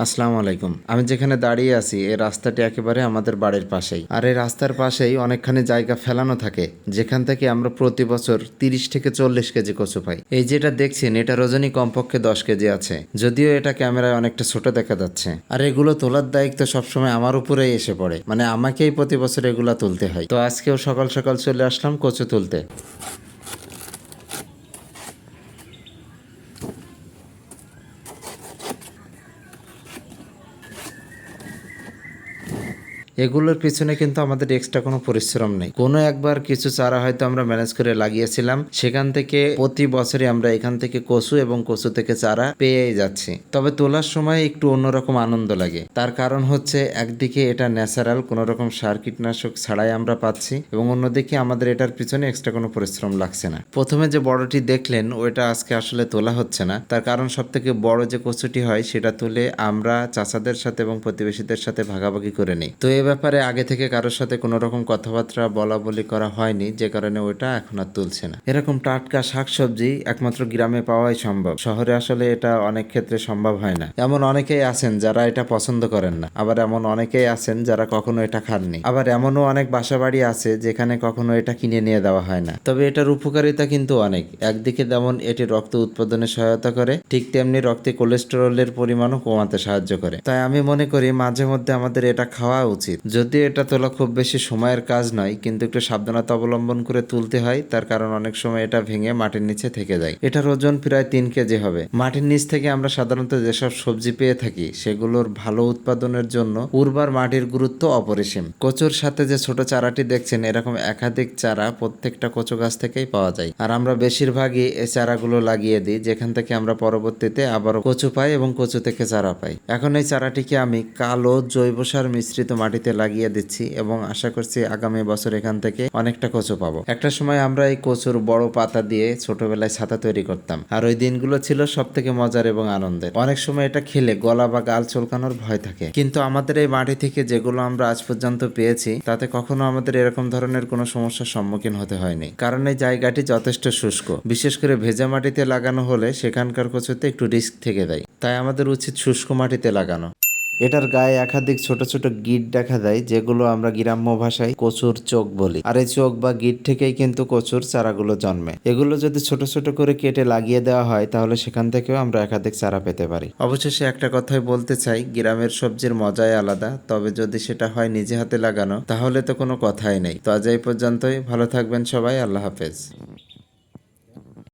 আসসালামু আলাইকুম। আমি যেখানে দাঁড়িয়ে আছি এই রাস্তাটি একেবারে আমাদের বাড়ির পাশেই। আর এই রাস্তার পাশেই অনেকখানি জায়গা ফেলানো থাকে, যেখান থেকে আমরা প্রতি বছর 30 থেকে 40 কেজি কচু পাই। এই যেটা দেখছেন এটার ওজনই কমপক্ষে 10 কেজি আছে, যদিও এটা ক্যামেরায় অনেকটা ছোট দেখা যাচ্ছে। আর এগুলো তোলার দায়িত্ব সবসময় আমার উপরেই এসে পড়ে, মানে আমাকেই প্রতি বছর এগুলা তুলতে হয়। তো আজকেও সকাল সকাল চলে আসলাম কচু তুলতে। এগুলোর পিছনে কিন্তু আমাদের এক্সট্রা কোনো পরিশ্রম নেই। কোনো একবার কিছু চারা হয়তো আমরা ম্যানেজ করে লাগিয়েছিলাম, সেখান থেকে প্রতি বছরই আমরা এখান থেকে কচু এবং কচু থেকে চারা পেয়েই যাচ্ছি। তবে তোলার সময় একটু অন্যরকম আনন্দ লাগে। তার কারণ হচ্ছে একদিকে এটা ন্যাচারাল, কোনো রকম সার কীটনাশক ছাড়াই আমরা পাচ্ছি, এবং অন্যদিকে আমাদের এটার পিছনে এক্সট্রা কোনো পরিশ্রম লাগছে না। প্রথমে যে বড়টি দেখলেন ওইটা আজকে আসলে তোলা হচ্ছে না, তার কারণ সব থেকে বড় যে কচুটি হয় সেটা তুলে আমরা চাচাদের সাথে এবং প্রতিবেশীদের সাথে ভাগাভাগি করে নিই। তো ব্যাপারে আগে থেকে কারোর সাথে কোনো রকম কথাবার্তা বলা বলি করা হয়নি, যে কারণে ওইটা এখন আর তুলছে না। এরকম টাটকা শাকসবজি একমাত্র গ্রামে পাওয়াই সম্ভব, শহরে আসলে এটা অনেক ক্ষেত্রে সম্ভব হয় না। এমন অনেকেই আছেন যারা এটা পছন্দ করেন না, আবার এমন অনেকেই আছেন যারা কখনো এটা খাননি। আবার এমনও অনেক বাসাবাড়ি আছে যেখানে কখনো এটা কিনে নিয়ে দেওয়া হয় না। তবে এটার উপকারিতা কিন্তু অনেক। একদিকে যেমন এটি রক্ত উৎপাদনে সহায়তা করে, ঠিক তেমনি রক্তে কোলেস্টেরলের পরিমাণও কমাতে সাহায্য করে। তাই আমি মনে করি মাঝে মধ্যে আমাদের এটা খাওয়া উচিত। যদিও এটা তোলা খুব বেশি সময়ের কাজ নয়, কিন্তু একটু সাবধানতা অবলম্বন করে তুলতে হয়, তার কারণ অনেক সময় এটা ভেঙে মাটির নিচে থেকে যায়। এটার ওজন প্রায় 3 কেজি হবে। মাটির নিচ থেকে আমরা সাধারণত যেসব সবজি পেয়ে থাকি সেগুলোর ভালো উৎপাদনের জন্য উর্বর মাটির গুরুত্ব অপরিসীম। কচুর সাথে যে ছোট চারাটি দেখছেন, এরকম একাধিক চারা প্রত্যেকটা কচু গাছ থেকেই পাওয়া যায়। আর আমরা বেশিরভাগই এই চারাগুলো লাগিয়ে দিই, যেখান থেকে আমরা পরবর্তীতে আবারও কচু পাই এবং কচু থেকে চারা পাই। এখন এই চারাটিকে আমি কালো জৈব সার মিশ্রিত মাটিতে লাগিয়ে দিচ্ছি এবং আশা করছি আগামী বছর এখান থেকে অনেকটা কচু পাবো। একটা সময় আমরা এই কচুর বড় পাতা দিয়ে ছোটবেলায় ছাতা তৈরি করতাম, আর ওই দিনগুলো ছিল সব থেকে মজার এবং আনন্দের। অনেক সময় এটা খেলে গলা বা গাল চুলকানোর ভয় থাকে, কিন্তু আমাদের এই মাটি থেকে যেগুলো আমরা আজ পর্যন্ত পেয়েছি তাতে কখনো আমাদের এরকম ধরনের কোনো সমস্যার সম্মুখীন হতে হয়নি, কারণ এই জায়গাটি যথেষ্ট শুষ্ক। বিশেষ করে ভেজা মাটিতে লাগানো হলে সেখানকার কচুতে একটু রিস্ক থেকে যায়, তাই আমাদের উচিত শুষ্ক মাটিতে লাগানো। এটার গায়ে একাধিক ছোট ছোট গিঁট দেখা যায়, যেগুলো আমরা গ্রাম্য ভাষায় কচুর চোখ বলি। আর এই চোখ বা গিঁট থেকেই কিন্তু কচুর চারাগুলো জন্মে। এগুলো যদি ছোট ছোট করে কেটে লাগিয়ে দেওয়া হয় তাহলে সেখান থেকেও আমরা একাধিক চারা পেতে পারি। অবশেষে একটা কথাই বলতে চাই, গ্রামের সবজির মজাই আলাদা, তবে যদি সেটা হয় নিজে হাতে লাগানো তাহলে তো কোনো কথাই নেই। তো আজ এই পর্যন্তই। ভালো থাকবেন সবাই। আল্লাহ হাফেজ।